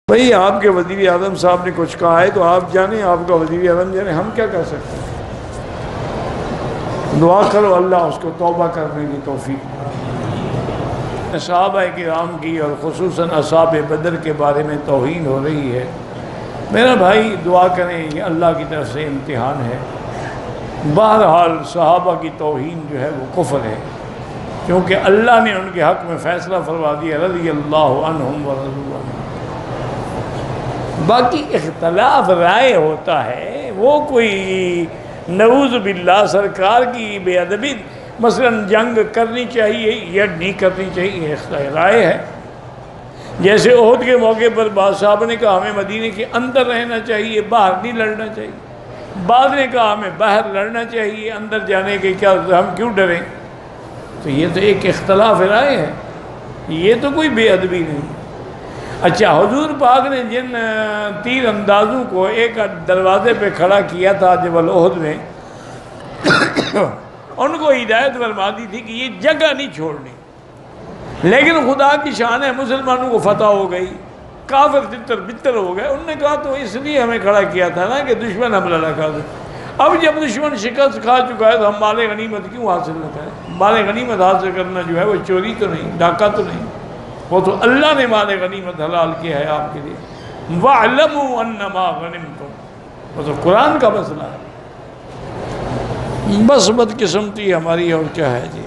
بھئی آپ کے وزیر اعظم صاحب نے کچھ کہا ہے تو آپ جانیں، آپ کا وزیر اعظم جانے، ہم کیا کر سکتے ہیں؟ دعا کرو اللہ اس کو توبہ کرنے کی توفیق۔ صحابہ کرام کی اور خصوصاً اصحاب بدر کے بارے میں توہین ہو رہی ہے۔ میرا بھائی دعا کریں، یہ اللہ کی طرف سے امتحان ہے۔ بہرحال صحابہ کی توہین جو ہے وہ کفر ہے، کیونکہ اللہ نے ان کے حق میں فیصلہ فرما دیا رضی اللہ عنہم ورضوا عنہ۔ باقی اختلاف رائے ہوتا ہے، وہ کوئی نعوذ باللہ سرکار کی بے ادبی، مثلا جنگ کرنی چاہیے یا نہیں کرنی چاہیے، اختلاف رائے ہے۔ جیسے احد کے موقع پر بعض صاحب نے کہا ہمیں مدینے کے اندر رہنا چاہیے، باہر نہیں لڑنا چاہیے، بعض نے کہا ہمیں باہر لڑنا چاہیے، اندر جانے کے کیا ہم کیوں ڈریں؟ تو یہ تو ایک اختلاف رائے ہے، یہ تو کوئی بے ادبی نہیں۔ اچھا، حضور پاک نے جن تیر اندازوں کو ایک دروازے پہ کھڑا کیا تھا جبل احد میں، ان کو ہدایت فرما دی تھی کہ یہ جگہ نہیں چھوڑنی، لیکن خدا کی شان ہے مسلمانوں کو فتح ہو گئی، کافر تتر بتر ہو گئے۔ انہوں نے کہا تو اس لیے ہمیں کھڑا کیا تھا نا کہ دشمن حملہ نہ کر دے۔ اب جب دشمن شکست کھا چکا ہے تو ہم مال غنیمت کیوں حاصل نہ کریں؟ مال غنیمت حاصل کرنا جو ہے وہ چوری تو نہیں، ڈاکہ تو نہیں، وہ تو اللہ نے مال غنیمت حلال کیا ہے آپ کے لیے۔ وَاعْلَمُوا أَنَّمَا غَنِمْتُمْ، وہ تو قرآن کا مسئلہ ہے۔ بس بدقسمتی ہماری اور کیا ہے جی۔